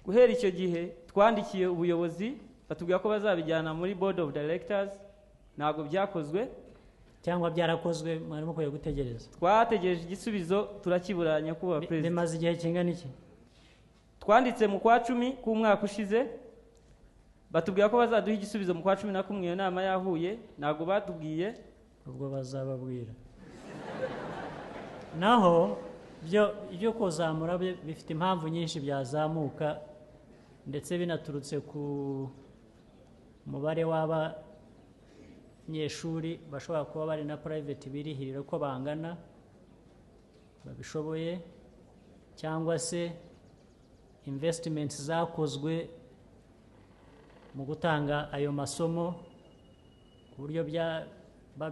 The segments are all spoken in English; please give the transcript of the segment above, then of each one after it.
guhera icyo gihe twandikiye ubuyobozi batubwira ko bazabijyana muri board of directors, ntabwo byakozwe cyangwa byarakozwe mwarimo kujya gutegereza. Twategereje igisubizo turakibura nyakubahwa Perezida. Bimaze igihe kingana iki? Twanditse mu kwa 10 k'umwaka ushize batubwira ko bazaduha igisubizo mu kwa 11 iyo nama yahuye, ntabwo batubwiye. Ubwo bazababwira. Naho byo kuzamura bifite impamvu nyinshi byazamuka, ndetse binaturutse ku mubare w'abanyeshuri bashobora kuba bari na private birihirira ko bangana babishoboye, cyangwa se investments zakozwe mu gutanga ayo masomo ku buryo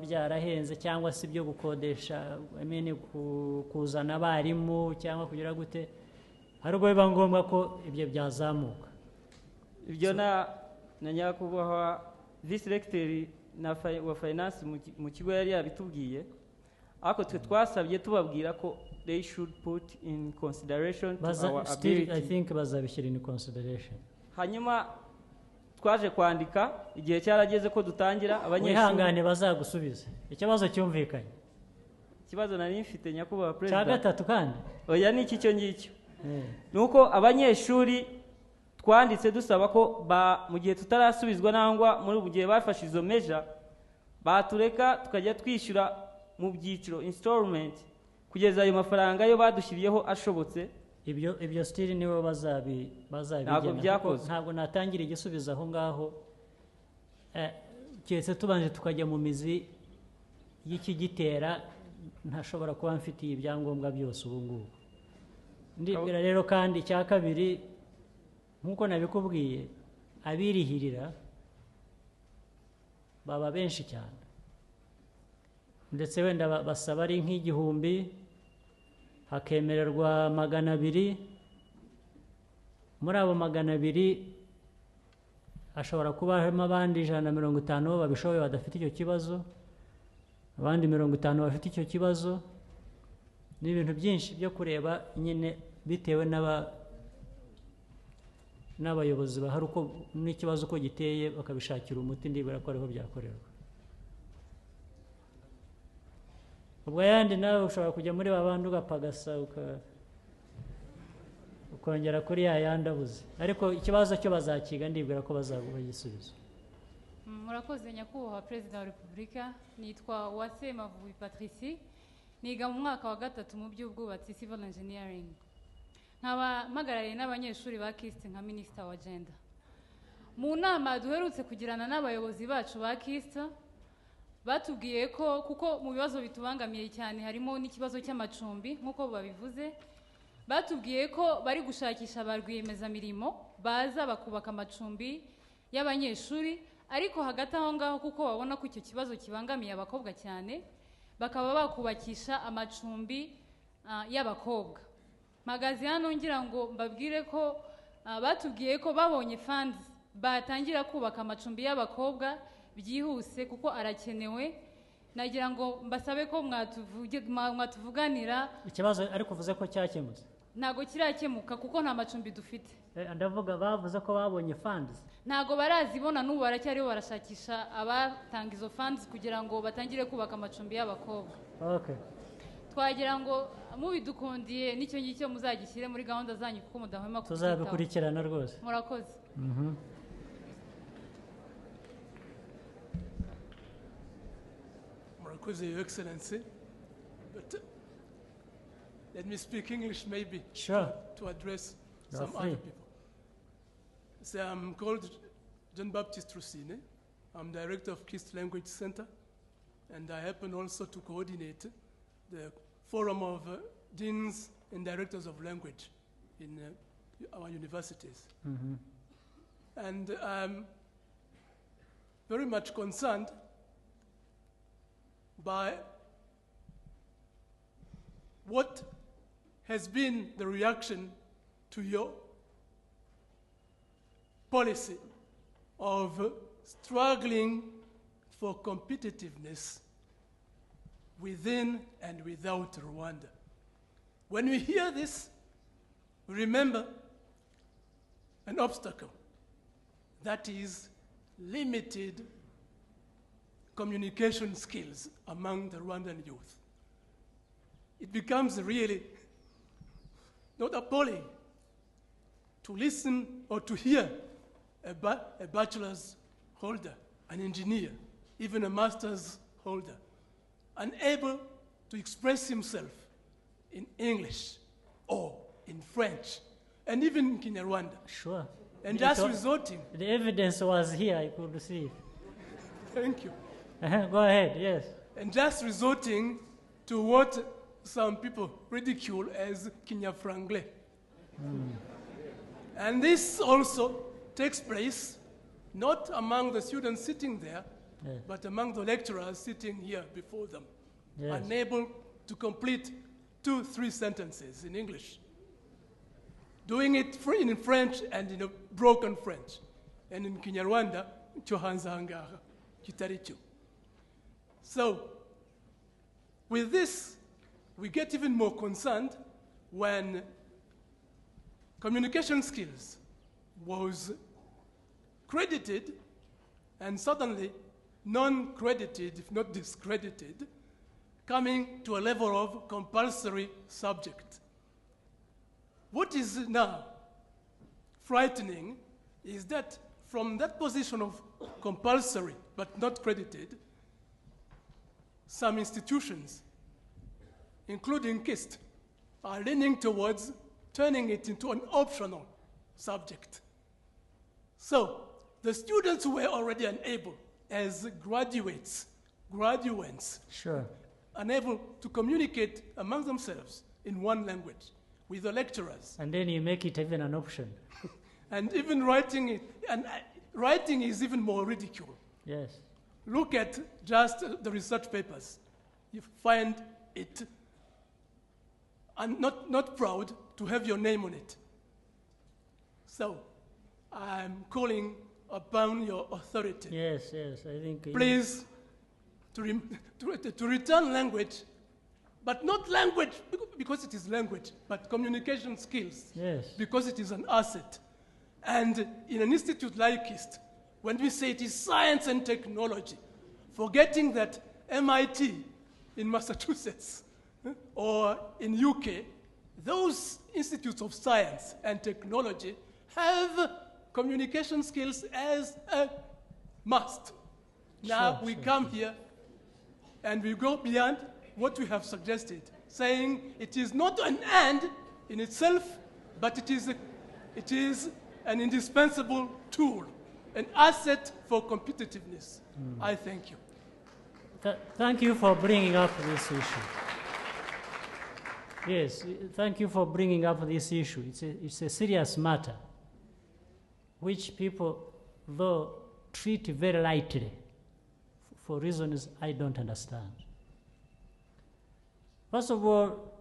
byarahenze, cyangwa se ibyo gukodesha kuzana abarimu cyangwa kugira gute, hari ubwo biba ngombwa ko ibyo byazamuka. Ibyo na nyakubahwa vice rector wa finance mu kigo yari yabitubwiye, ariko twe twasabye tubabwira ko they should put in consideration to our ability. I think bazabishyira in consideration. Hanyuma twaje kwandika igihe cyarageze ko dutangira abanyeshuri. Wihangane bazagusubiza. Ikibazo cyumvikanye. Ikibazo nari mfite nyakubahwa Perezida. Cya gatatu kandi. Oya ni iki cyo ngicyo. Nuko abanyeshuri twanditse dusaba ko mu gihe tutarasubizwa nangwa muri gihe bafashe izo measure batureka tukajya twishyura mu byiciro installment kugeza ayo mafaranga yo badushyiriyeho ashobotse. Ibyo still niwe bazabigena. Ntabwo natangira igisubizo aho ngaho. Cyese tubanje tukajya mu mizi y'ikigitera, ntashobora kuba mfitiye ibyangombwa byose ubu ngubu. Ndibwira rero kandi cya kabiri, nkuko nabikubwiye, abirihirira baba benshi cyane, ndetse wenda basaba ari nk'igihumbi, hakemererwa 200. Muri abo 200 hashobora kuba harimo abandi 150 babishoboye badafite icyo kibazo, abandi 50 bafite icyo kibazo. Ni ibintu byinshi byo kureba nyine bitewe n'abayobozi bahari uko n'ikibazo uko giteye bakabishakira umuti. Ndibura ko ariho byakorerwa. Ubwo yandi nawe ushobora kujya muri babandi ugapagasa ukongera kuri yandi abuze, ariko ikibazo cyo bazakiga. Ndibwira ko bazaguha igisubizo. Murakoze nyakubahwa Perezida wa Repubulika. Nitwa Uwasemavubi Patricie, niga mu mwaka wa 3 mu by'ubwubatsi civil engineering. Nkaba mpagarariye n'abanyeshuri ba KIST nka Minisitiri wa Gender. Mu nama duherutse kugirana n'abayobozi bacu ba KIST, batubwiye ko kuko mu bibazo bitubangamiye cyane harimo n'ikibazo cy'amacumbi nk'uko babivuze, batubwiye ko bari gushakisha ba rwiyemezamirimo baza bakubaka amacumbi y'abanyeshuri, ariko hagati aho ngaho kuko babona ko icyo kibazo kibangamiye abakobwa cyane, bakaba bakubakisha amacumbi y'abakobwa. Magazi hano ngira ngo mbabwire ko batubwiye ko babonye funds batangira kubaka amacumbi y'abakobwa byihuse kuko arakenewe. Nagira ngo mbasabe ko mwatuvuganira ikibazo, ariko uvuze ko cyakemutse. Ntago kirakemuka kuko nta macumbi dufite. Ndavuga bavuze ko babonye funds. Ntago barazibona n'ubu baracyariho barashakisha abatanga izo funds kugira ngo batangire kubaka amacumbi y'abakobwa. Okay. Twagira ngo mubidukundiye n'icyo ngicyo muzagishyire muri gahunda zanyu kuko mudahwema kubyitaho. Tuzabikurikirana rwose. Murakoze. Murakoze, Your Excellency. But let me speak English maybe. Sure. To address some other people. So I'm called John Baptiste Rusine. I'm director of KIST Language Center, and I happen also to coordinate the Forum of Deans and Directors of Language in our universities. And I'm very much concerned by what has been the reaction to your policy of struggling for competitiveness within and without Rwanda. When we hear this, we remember an obstacle. That is limited communication skills among the Rwandan youth. It becomes really not appalling to listen or to hear a bachelor's holder, an engineer, even a master's holder, unable to express himself in English or in French, and even in Kinyarwanda. Sure. And just resorting. The evidence was here, I could see. Thank you. Go ahead, yes. And just resorting to what some people ridicule as Kinyafranglais. And this also takes place not among the students sitting there, Yes. but among the lecturers sitting here before them, Yes. unable to complete 2-3 sentences in English, doing it in French and in a broken French, and in Kinyarwanda, cyo hanze aha ngaha, kitari cyo. So, with this, we get even more concerned when communication skills was credited and suddenly non-credited, if not discredited, coming to a level of compulsory subject. What is now frightening is that from that position of compulsory but not credited, some institutions, including KIST, are leaning towards turning it into an optional subject. So, the students who were already unable, as graduates, Sure. unable to communicate among themselves in one language with the lecturers. And then you make it even an option. And even writing it, and writing is even more ridicule. Yes. Look at just the research papers. You find it, and not proud to have your name on it. So, I'm calling upon your authority. Yes, I think... Please, to return language, but not language because it is language, but communication skills. Yes. Because it is an asset. And in an institute like KIST, when we say it is science and technology, forgetting that MIT in Massachusetts or in UK, those institutes of science and technology have communication skills as a must. Now we come here and we go beyond what we have suggested, saying it is not an end in itself, but it is an indispensable tool, an asset for competitiveness. I thank you. Thank you for bringing up this issue. Yes, thank you for bringing up this issue. It's a serious matter, which people, though, treat very lightly for reasons I don't understand. First of all,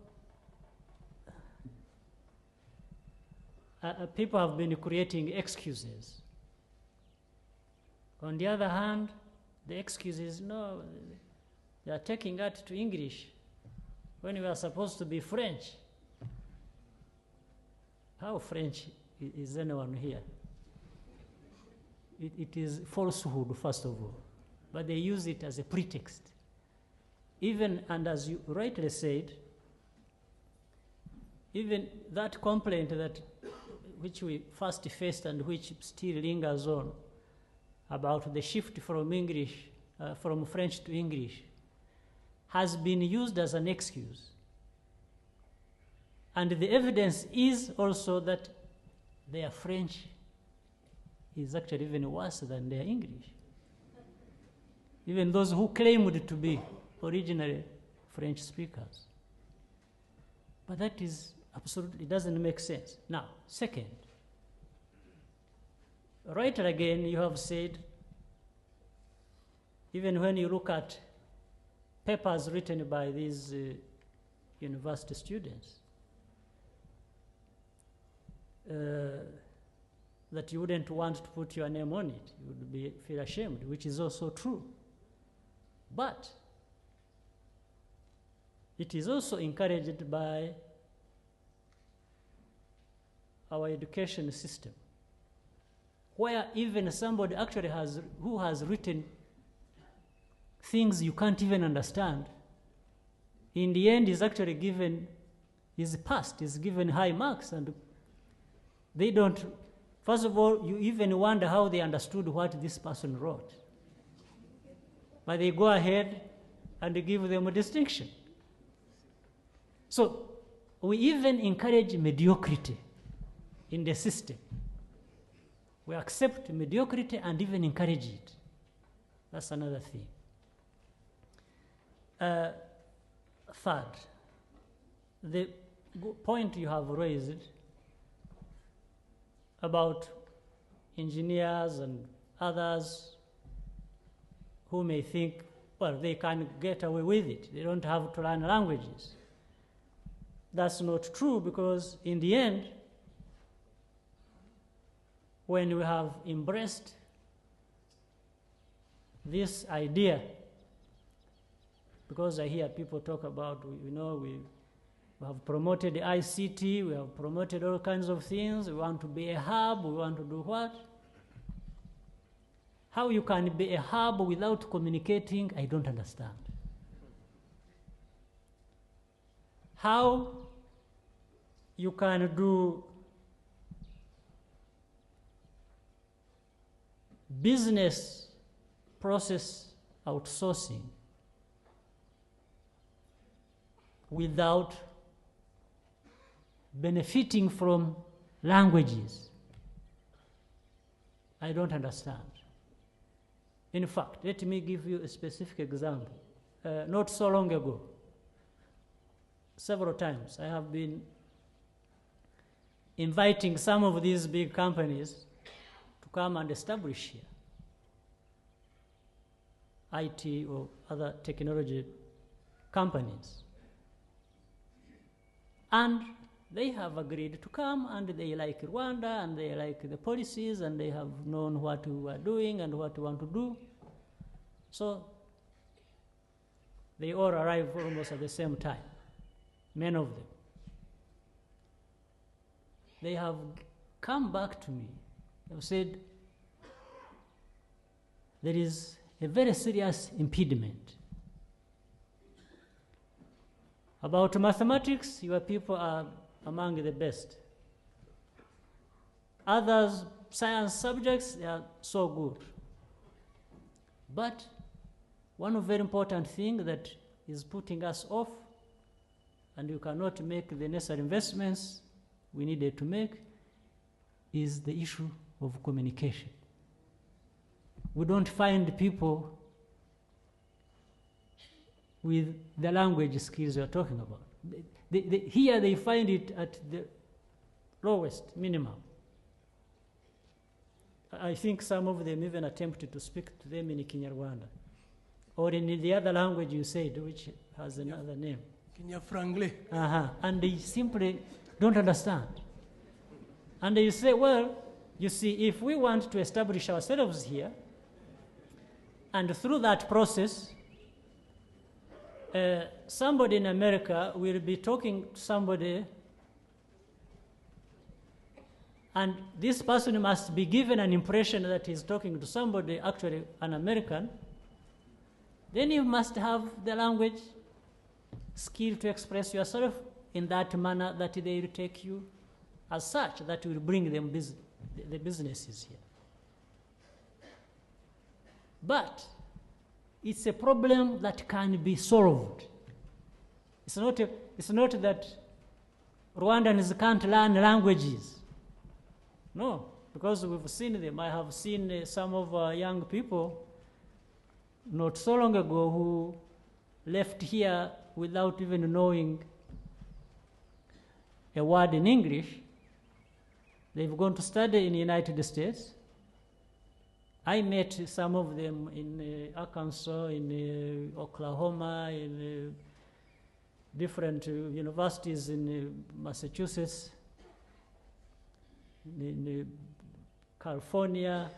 people have been creating excuses. On the other hand, the excuse is, no, they are taking that to English when we are supposed to be French. How French is anyone here? It is falsehood, first of all. But they use it as a pretext. Even, and as you rightly said, even that complaint which we first faced and which still lingers on about the shift from from French to English, has been used as an excuse. And the evidence is also that their French is actually even worse than their English. Even those who claimed to be originally French speakers. But that is absolutely doesn't make sense. Now, second, right again, you have said, even when you look at papers written by these university students, that you wouldn't want to put your name on it. You would feel ashamed, which is also true. But it is also encouraged by our education system. where even somebody actually who has written things you can't even understand, in the end is actually given, is passed, is given high marks, and they don't, first of all, you even wonder how they understood what this person wrote. But they go ahead and they give them a distinction. So we even encourage mediocrity in the system. We accept mediocrity and even encourage it. That's another thing. Third, the point you have raised about engineers and others who may think, well, they can get away with it. They don't have to learn languages. That's not true, because in the end, when we have embraced this idea, because I hear people talk about, we have promoted the ICT, we have promoted all kinds of things, we want to be a hub, we want to do what? How you can be a hub without communicating, I don't understand. How you can do business process outsourcing without benefiting from languages, I don't understand. In fact, let me give you a specific example. Not so long ago, several times, I have been inviting some of these big companies to come and establish here, IT or other technology companies. And they have agreed to come, and they like Rwanda, and they like the policies, and they have known what we are doing and what we want to do. So they all arrive almost at the same time, many of them. They have come back to me. They have said, there is a very serious impediment. About mathematics, your people are among the best. Others, science subjects, they are so good. But one very important thing that is putting us off, and you cannot make the necessary investments we needed to make, is the issue of communication. We don't find people with the language skills we are talking about. Here they find it at the lowest minimum. I think some of them even attempted to speak to them in Kinyarwanda, or in the other language you said, which has another name. Kinyafrangle. And they simply don't understand. And you say, well, you see, if we want to establish ourselves here, and through that process, somebody in America will be talking to somebody, and this person must be given an impression that he's talking to somebody, actually an American. Then you must have the language skill to express yourself in that manner that they will take you as such, that will bring them the businesses here. But it's a problem that can be solved. It's not that Rwandans can't learn languages. No, because we've seen them. I have seen some of our young people not so long ago who left here without even knowing a word in English. They've gone to study in the United States. I met some of them in Arkansas, in Oklahoma, in different universities in Massachusetts, in California.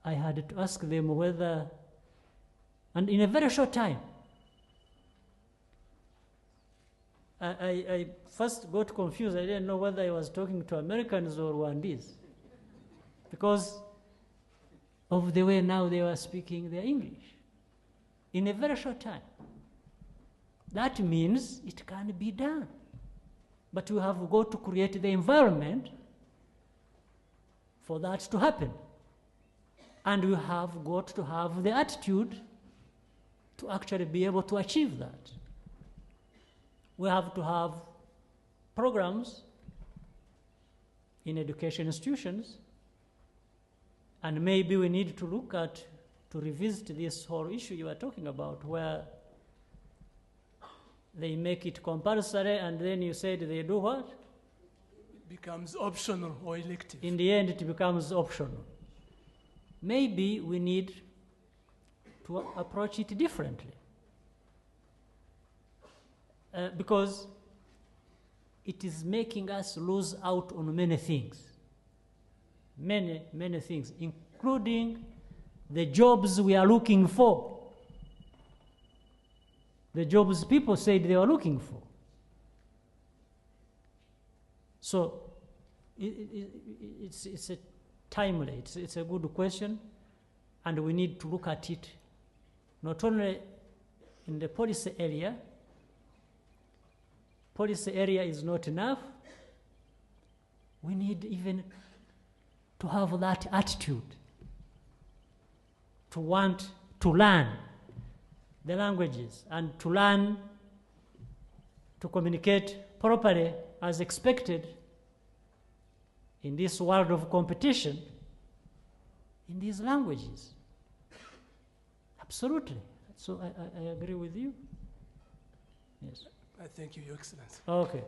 I had to ask them whether, and in a very short time, I first got confused. I didn't know whether I was talking to Americans or Rwandese, because of the way now they were speaking their English in a very short time. That means it can be done. But we have got to create the environment for that to happen. And we have got to have the attitude to actually be able to achieve that. We have to have programs in education institutions, and maybe we need to look at, to revisit this whole issue you are talking about, where they make it compulsory and then you said they do what? It becomes optional or elective. In the end, it becomes optional. Maybe we need to approach it differently. Because it is making us lose out on many things. Many, many things, including the jobs we are looking for. The jobs people said they were looking for. So it's a timely, it's a good question, and we need to look at it not only in the policy area. Policy area is not enough. We need even to have that attitude, to want to learn the languages and to learn to communicate properly as expected in this world of competition in these languages. Absolutely. So I agree with you. Yes. I thank you, Your Excellency. Okay.